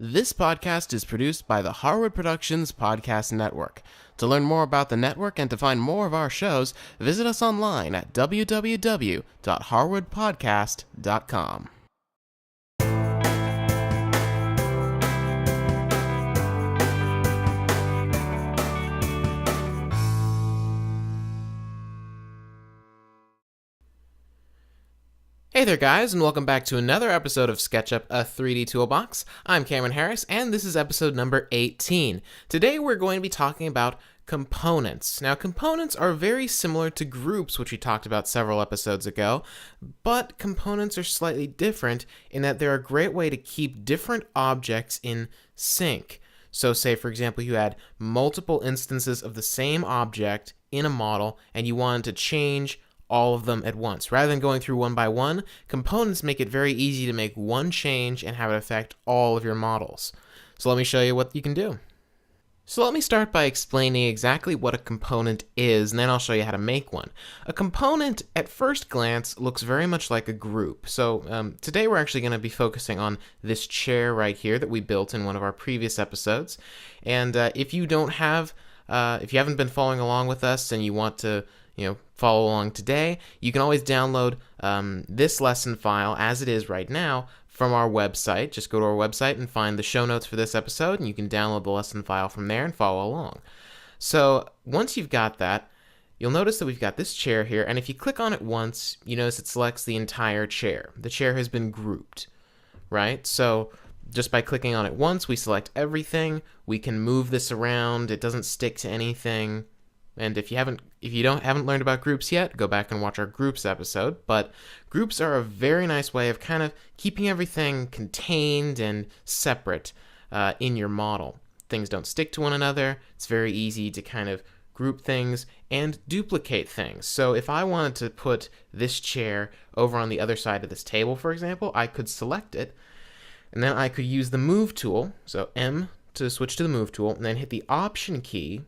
This podcast is produced by the Harwood Productions Podcast Network. To learn more about the network and to find more of our shows, visit us online at www.harwoodpodcast.com. Hey there guys, and welcome back to another episode of Sketchup, a 3D Toolbox. I'm Cameron Harris, and this is episode number 18. Today we're going to be talking about components. Now, components are very similar to groups, which we talked about several episodes ago, but components are slightly different in that they're a great way to keep different objects in sync. So say, for example, you had multiple instances of the same object in a model, and you wanted to change all of them at once. Rather than going through one by one, components make it very easy to make one change and have it affect all of your models. So let me show you what you can do. So let me start by explaining exactly what a component is, and then I'll show you how to make one. A component, at first glance, looks very much like a group. So today we're actually going to be focusing on this chair right here that we built in one of our previous episodes. And if you haven't been following along with us and you want to follow along today, you can always download this lesson file as it is right now from our website. Just go to our website and find the show notes for this episode, and you can download the lesson file from there and follow along. So once you've got that, you'll notice that we've got this chair here, and if you click on it once, you notice it selects the entire chair. The chair has been grouped, right? So just by clicking on it once, we select everything. We can move this around. It doesn't stick to anything. And if you haven't learned about groups yet, go back and watch our groups episode. But groups are a very nice way of kind of keeping everything contained and separate in your model. Things don't stick to one another. It's very easy to kind of group things and duplicate things. So if I wanted to put this chair over on the other side of this table, for example, I could select it, and then I could use the Move tool, so M to switch to the Move tool, and then hit the Option key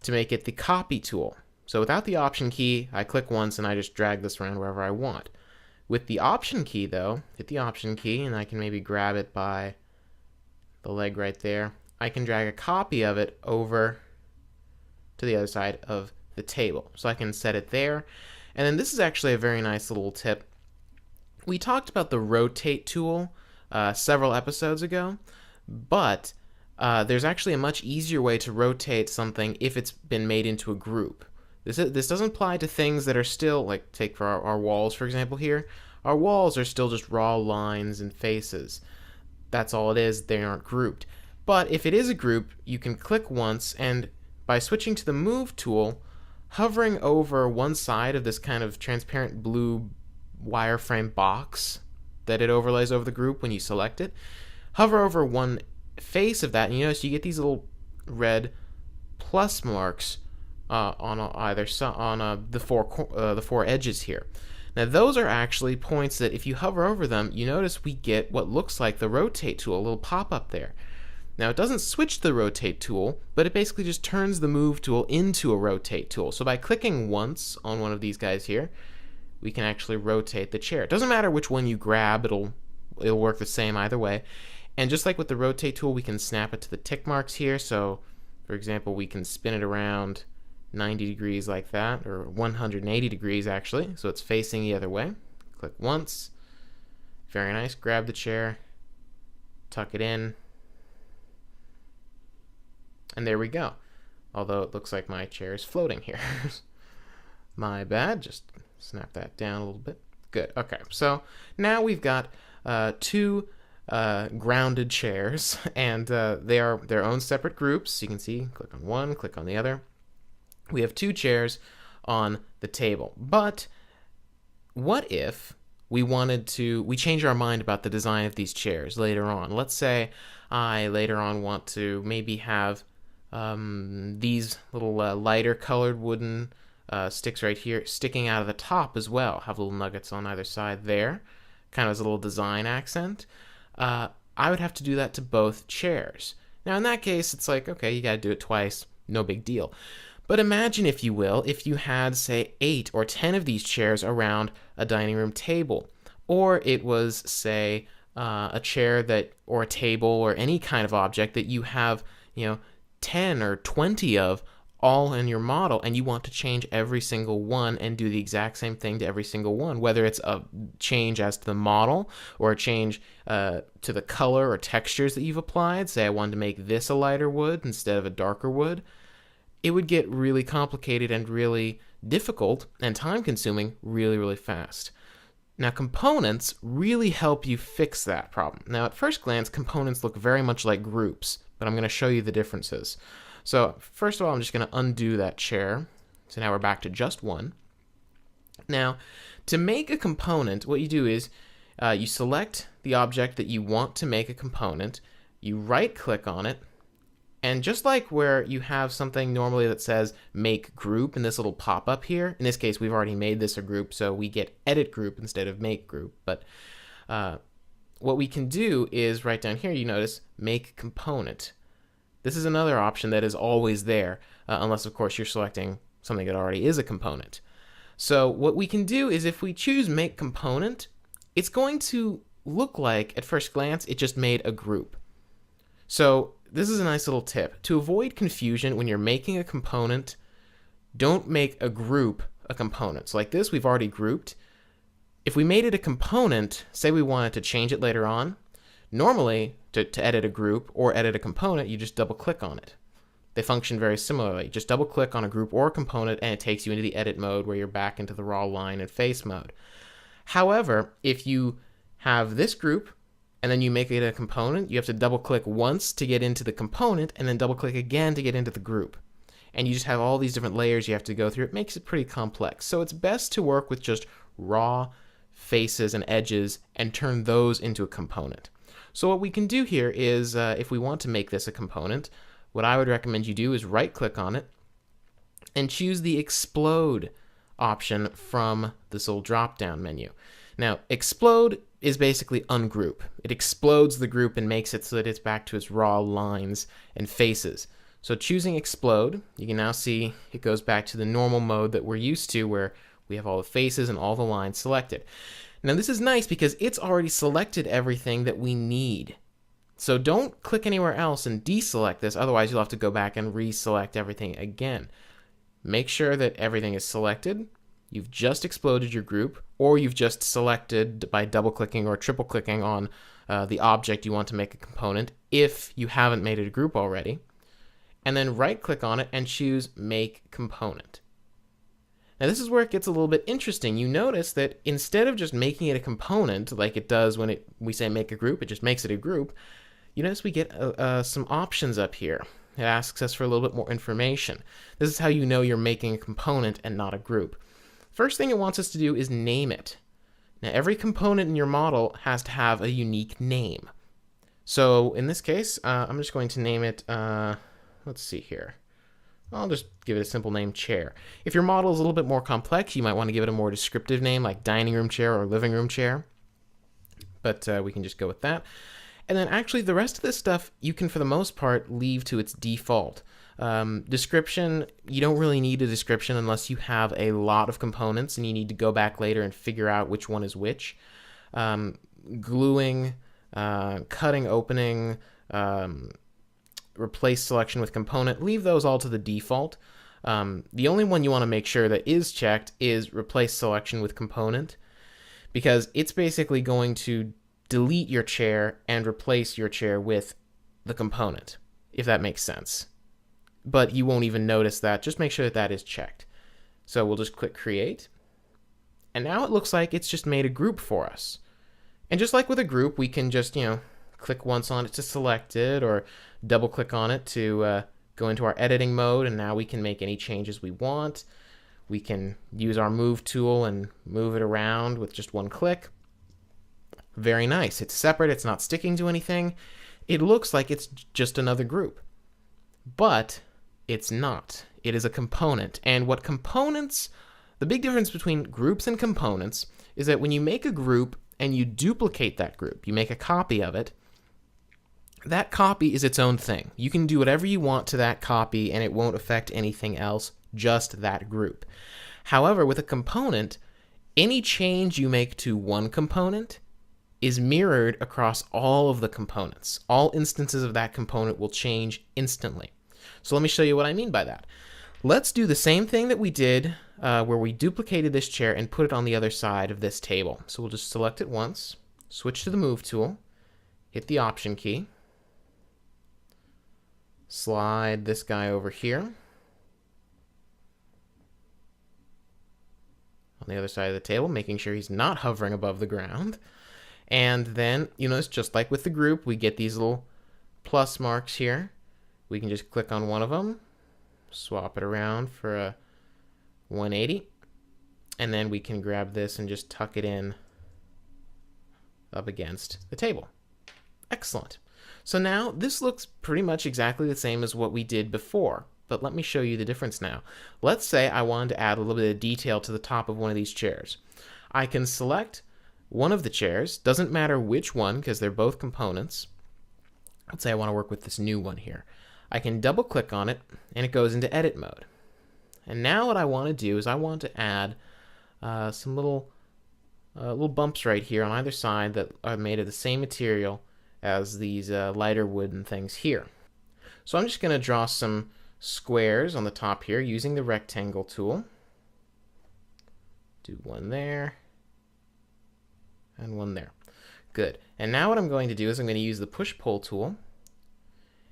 to make it the Copy tool. So without the Option key, I click once and I just drag this around wherever I want. With the Option key though, hit the Option key and I can maybe grab it by the leg right there. I can drag a copy of it over to the other side of the table. So I can set it there. And then this is actually a very nice little tip. We talked about the Rotate tool several episodes ago, but there's actually a much easier way to rotate something if it's been made into a group. This doesn't apply to things that are still, like take for our walls, for example here. Our walls are still just raw lines and faces. That's all it is. They aren't grouped. But if it is a group, you can click once, and by switching to the Move tool, hovering over one side of this kind of transparent blue wireframe box that it overlays over the group when you select it, hover over one face of that, and you notice you get these little red plus marks on either side, on the four edges here. Now those are actually points that if you hover over them, you notice we get what looks like the Rotate tool, a little pop-up there. Now it doesn't switch the Rotate tool, but it basically just turns the Move tool into a Rotate tool. So by clicking once on one of these guys here, we can actually rotate the chair. It doesn't matter which one you grab, it'll work the same either way. And just like with the Rotate tool, we can snap it to the tick marks here. So, for example, we can spin it around 90 degrees like that, or 180 degrees actually, so it's facing the other way. Click once. Very nice. Grab the chair, tuck it in, and there we go. Although it looks like my chair is floating here. My bad. Just snap that down a little bit. Good. Okay, so now we've got two grounded chairs, and they are their own separate groups. You can see, click on one, click on the other. We have two chairs on the table. But what if we change our mind about the design of these chairs later on? Let's say I later on want to maybe have these little lighter colored wooden sticks right here sticking out of the top as well. Have little nuggets on either side there, kind of as a little design accent. I would have to do that to both chairs. Now in that case, it's like, okay, you gotta do it twice, no big deal. But imagine, if you will, if you had, say, 8 or 10 of these chairs around a dining room table. Or it was, say, a chair or a table or any kind of object that you have, 10 or 20 of all in your model, and you want to change every single one and do the exact same thing to every single one, whether it's a change as to the model or a change to the color or textures that you've applied. Say I wanted to make this a lighter wood instead of a darker wood. It would get really complicated and really difficult and time consuming really, really fast. Now, components really help you fix that problem. Now, at first glance, components look very much like groups, but I'm going to show you the differences. So, first of all, I'm just going to undo that chair. So now we're back to just one. Now, to make a component, what you do is you select the object that you want to make a component, you right-click on it, and just like where you have something normally that says make group in this little pop-up here, in this case we've already made this a group, so we get edit group instead of make group. But what we can do is right down here, you notice make component. This is another option that is always there, unless of course you're selecting something that already is a component. So what we can do is if we choose make component, it's going to look like at first glance it just made a group. So this is a nice little tip. To avoid confusion when you're making a component, don't make a group a component. So like this, we've already grouped. If we made it a component, say we wanted to change it later on, normally to edit a group or edit a component, you just double click on it. They function very similarly. Just double click on a group or a component and it takes you into the edit mode where you're back into the raw line and face mode. However, if you have this group and then you make it a component, you have to double click once to get into the component and then double click again to get into the group. And you just have all these different layers you have to go through. It makes it pretty complex. So it's best to work with just raw faces and edges and turn those into a component. So what we can do here is if we want to make this a component, what I would recommend you do is right click on it and choose the explode option from this little drop down menu. Now, explode is basically ungroup. It explodes the group and makes it so that it's back to its raw lines and faces. So choosing explode, you can now see it goes back to the normal mode that we're used to where we have all the faces and all the lines selected. Now this is nice because it's already selected everything that we need. So don't click anywhere else and deselect this, otherwise you'll have to go back and reselect everything again. Make sure that everything is selected. You've just exploded your group, or you've just selected by double-clicking or triple-clicking on the object you want to make a component if you haven't made it a group already. And then right-click on it and choose Make Component. Now this is where it gets a little bit interesting. You notice that instead of just making it a component like it does when we say make a group, it just makes it a group. You notice we get some options up here. It asks us for a little bit more information. This is how you know you're making a component and not a group. First thing it wants us to do is name it. Now every component in your model has to have a unique name. So in this case, I'm just going to name it, let's see here. I'll just give it a simple name, chair. If your model is a little bit more complex, you might want to give it a more descriptive name like dining room chair or living room chair. But we can just go with that. And then actually the rest of this stuff you can for the most part leave to its default. Description, you don't really need a description unless you have a lot of components and you need to go back later and figure out which one is which. Gluing, cutting, opening, replace selection with component, leave those all to the default. The only one you want to make sure that is checked is replace selection with component, because it's basically going to delete your chair and replace your chair with the component, if that makes sense. But you won't even notice that. Just make sure that that is checked. So we'll just click create. And now it looks like it's just made a group for us. And just like with a group, we can just, click once on it to select it or double click on it to go into our editing mode. And now we can make any changes we want. We can use our move tool and move it around with just one click. Very nice. It's separate. It's not sticking to anything. It looks like it's just another group. But it's not. It is a component. And what components, the big difference between groups and components is that when you make a group and you duplicate that group, you make a copy of it, that copy is its own thing. You can do whatever you want to that copy and it won't affect anything else, just that group. However, with a component, any change you make to one component is mirrored across all of the components. All instances of that component will change instantly. So let me show you what I mean by that. Let's do the same thing that we did where we duplicated this chair and put it on the other side of this table. So we'll just select it once, switch to the Move tool, hit the Option key, slide this guy over here on the other side of the table, making sure he's not hovering above the ground. And then, you notice, just like with the group, we get these little plus marks here. We can just click on one of them, swap it around for a 180, and then we can grab this and just tuck it in up against the table. Excellent. So now this looks pretty much exactly the same as what we did before, but let me show you the difference now. Let's say I wanted to add a little bit of detail to the top of one of these chairs. I can select one of the chairs, doesn't matter which one because they're both components. Let's say I want to work with this new one here. I can double click on it and it goes into edit mode. And now what I want to do is I want to add some little bumps right here on either side that are made of the same material as these lighter wooden things here. So I'm just going to draw some squares on the top here using the rectangle tool. Do one there and one there. Good. And now what I'm going to do is I'm going to use the push-pull tool.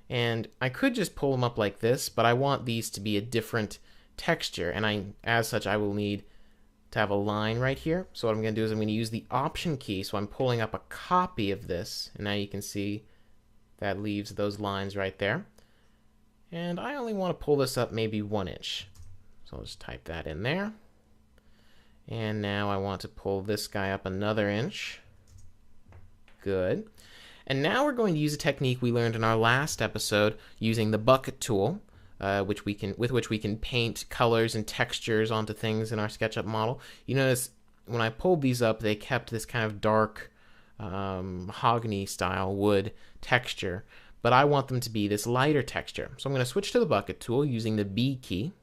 And I could just pull them up like this, but I want these to be a different texture. And as such, I will need to have a line right here. So what I'm going to do is I'm going to use the Option key. So I'm pulling up a copy of this. And now you can see that leaves those lines right there. And I only want to pull this up maybe 1 inch. So I'll just type that in there. And now I want to pull this guy up another inch. Good. And now we're going to use a technique we learned in our last episode using the bucket tool, with which we can paint colors and textures onto things in our SketchUp model. You notice when I pulled these up, they kept this kind of dark mahogany style wood texture, but I want them to be this lighter texture. So I'm going to switch to the bucket tool using the B key.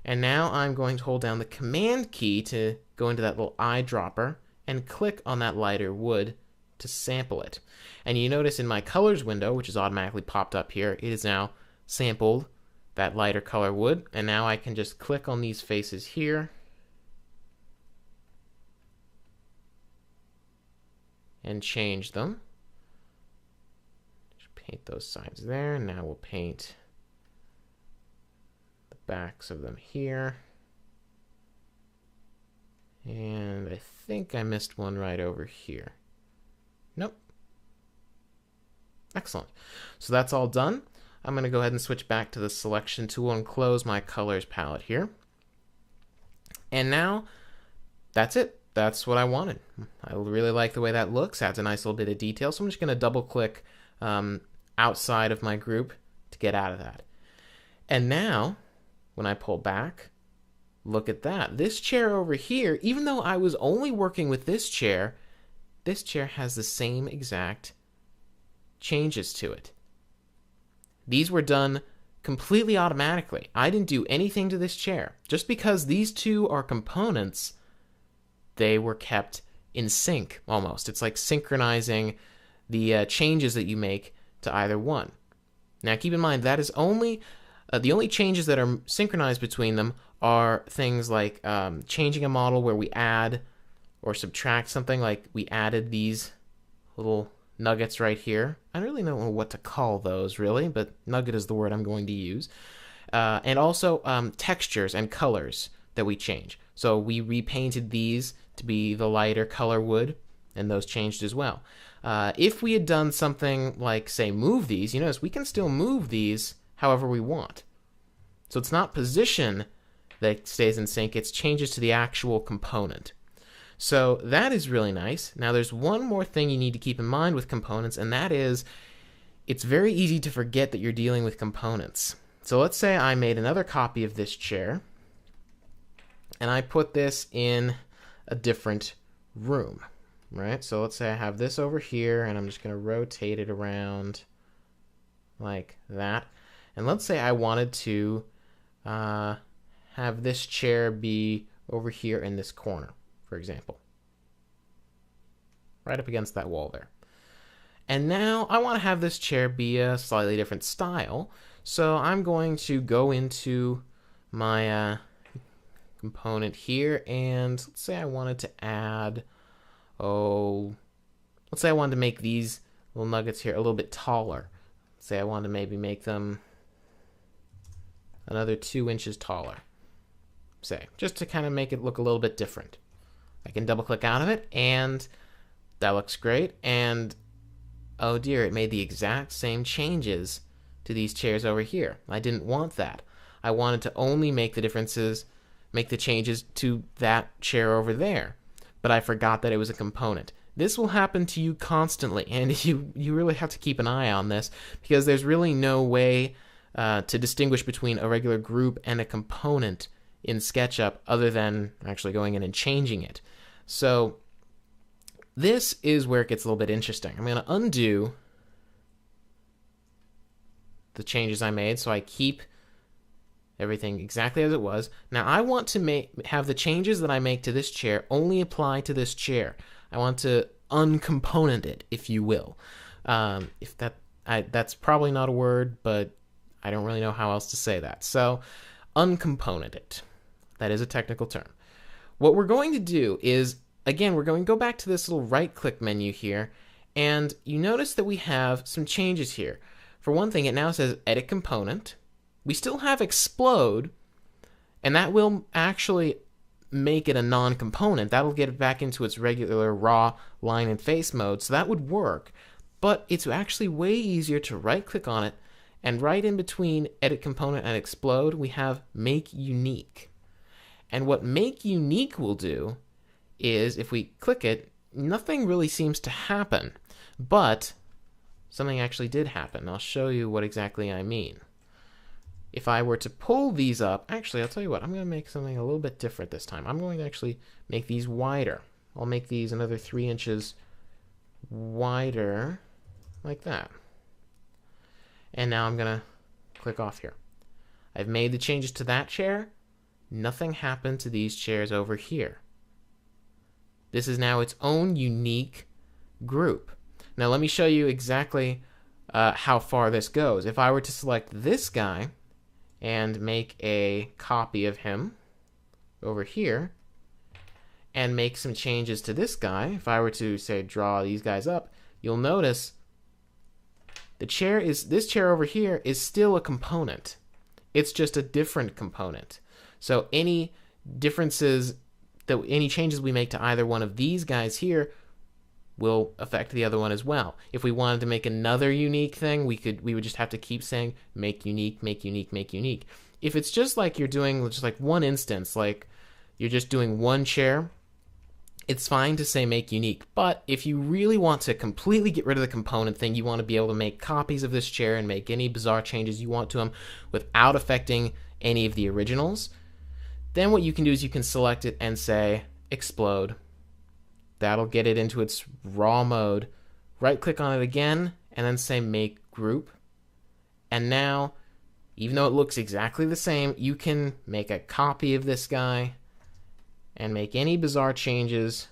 And now I'm going to hold down the Command key to go into that little eyedropper and click on that lighter wood to sample it. And you notice in my colors window, which is automatically popped up here, it is now sampled that lighter color wood. And now I can just click on these faces here and change them. Just paint those sides there. Now we'll paint the backs of them here. And I think I missed one right over here. Nope. Excellent. So that's all done. I'm going to go ahead and switch back to the selection tool and close my colors palette here. And now that's it. That's what I wanted. I really like the way that looks. Adds a nice little bit of detail. So I'm just going to double click outside of my group to get out of that. And now when I pull back, look at that. This chair over here, even though I was only working with this chair has the same exact changes to it. These were done completely automatically. I didn't do anything to this chair. Just because these two are components, they were kept in sync almost. It's like synchronizing the changes that you make to either one. Now keep in mind that is only the only changes that are synchronized between them are things like changing a model where we add or subtract something, like we added these little nuggets right here. I don't really know what to call those really, but nugget is the word I'm going to use. And also textures and colors that we change. So we repainted these to be the lighter color wood, and those changed as well. If we had done something like, say, move these, you notice we can still move these however we want. So it's not position that stays in sync, it's changes to the actual component. So that is really nice. Now there's one more thing you need to keep in mind with components, and that is it's very easy to forget that you're dealing with components. So let's say I made another copy of this chair, and I put this in a different room, right? So let's say I have this over here, and I'm just going to rotate it around like that. And let's say I wanted to have this chair be over here in this corner, for example. right up against that wall there. And now I want to have this chair be a slightly different style, so I'm going to go into my component here, and let's say I wanted to add, let's say I wanted to make these little nuggets here a little bit taller. Let's say I wanted to maybe make them another 2 inches taller, say, just to kind of make it look a little bit different. I can double click out of it, and that looks great, and oh dear, it made the exact same changes to these chairs over here. I didn't want that. I wanted to only make the changes to that chair over there, but I forgot that it was a component. This will happen to you constantly, and you really have to keep an eye on this, because there's really no way to distinguish between a regular group and a component in SketchUp other than actually going in and changing it. So this is where it gets a little bit interesting. I'm going to undo the changes I made so I keep everything exactly as it was. Now I want to have the changes that I make to this chair only apply to this chair. I want to uncomponent it, if you will. That's probably not a word, but I don't really know how else to say that. So uncomponent it. That is a technical term. What we're going to do is, again, we're going to go back to this little right-click menu here, and you notice that we have some changes here. For one thing, it now says Edit Component. We still have Explode, and that will actually make it a non-component. That'll get it back into its regular raw line and face mode, so that would work. But it's actually way easier to right-click on it, and right in between Edit Component and Explode, we have Make Unique. And what Make Unique will do is, if we click it, nothing really seems to happen, but something actually did happen. I'll show you what exactly I mean. If I were to pull these up, actually, I'll tell you what, I'm going to make something a little bit different this time. I'm going to actually make these wider. I'll make these another 3 inches wider, like that. And now I'm going to click off here. I've made the changes to that chair. Nothing happened to these chairs over here. This is now its own unique group. Now let me show you exactly how far this goes. If I were to select this guy and make a copy of him over here and make some changes to this guy, if I were to, say, draw these guys up, you'll notice this chair over here is still a component. It's just a different component. So any changes we make to either one of these guys here will affect the other one as well. If we wanted to make another unique thing, we would just have to keep saying make unique, make unique, make unique. If it's just like you're doing just like one instance, like you're just doing one chair, it's fine to say make unique. But if you really want to completely get rid of the component thing, you want to be able to make copies of this chair and make any bizarre changes you want to them without affecting any of the originals, then what you can do is you can select it and say explode. That'll get it into its raw mode. Right click on it again and then say make group. And now, even though it looks exactly the same, you can make a copy of this guy and make any bizarre changes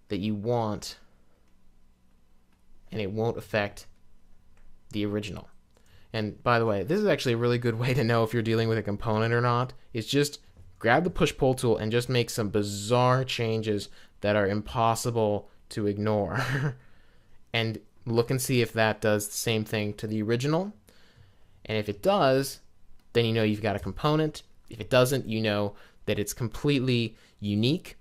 that you want, and it won't affect the original. And by the way, this is actually a really good way to know if you're dealing with a component or not. It's just grab the push-pull tool and just make some bizarre changes that are impossible to ignore. And look and see if that does the same thing to the original. And if it does, then you know you've got a component. If it doesn't, you know that it's completely unique,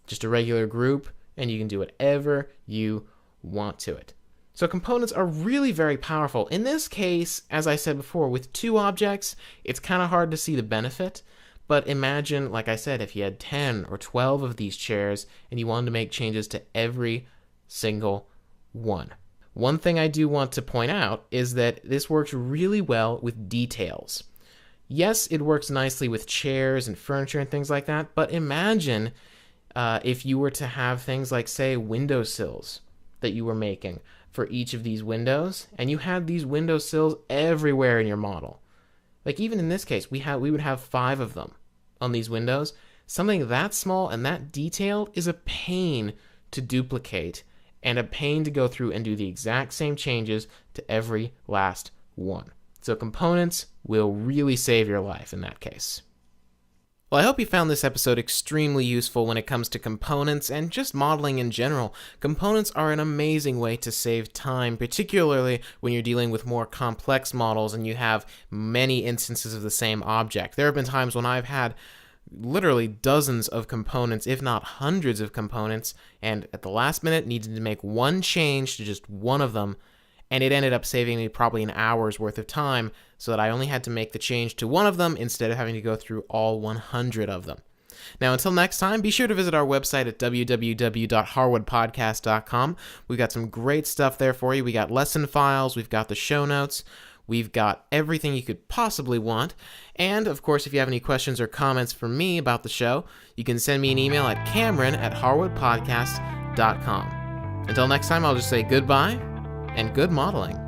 just a regular group, and you can do whatever you want to it. So components are really very powerful. In this case, as I said before, with 2 objects, it's kind of hard to see the benefit. But imagine, like I said, if you had 10 or 12 of these chairs and you wanted to make changes to every single one. One thing I do want to point out is that this works really well with details. Yes, it works nicely with chairs and furniture and things like that, but imagine if you were to have things like, say, windowsills that you were making for each of these windows, and you had these windowsills everywhere in your model. Like even in this case, we would have 5 of them on these windows. Something that small and that detailed is a pain to duplicate and a pain to go through and do the exact same changes to every last one. So components will really save your life in that case. Well, I hope you found this episode extremely useful when it comes to components and just modeling in general. Components are an amazing way to save time, particularly when you're dealing with more complex models and you have many instances of the same object. There have been times when I've had literally dozens of components, if not hundreds of components, and at the last minute needed to make one change to just one of them, and it ended up saving me probably an hour's worth of time so that I only had to make the change to one of them instead of having to go through all 100 of them. Now, until next time, be sure to visit our website at www.harwoodpodcast.com. We've got some great stuff there for you. We got lesson files, we've got the show notes, we've got everything you could possibly want. And, of course, if you have any questions or comments for me about the show, you can send me an email at cameron@harwoodpodcast.com. Until next time, I'll just say goodbye and good modeling.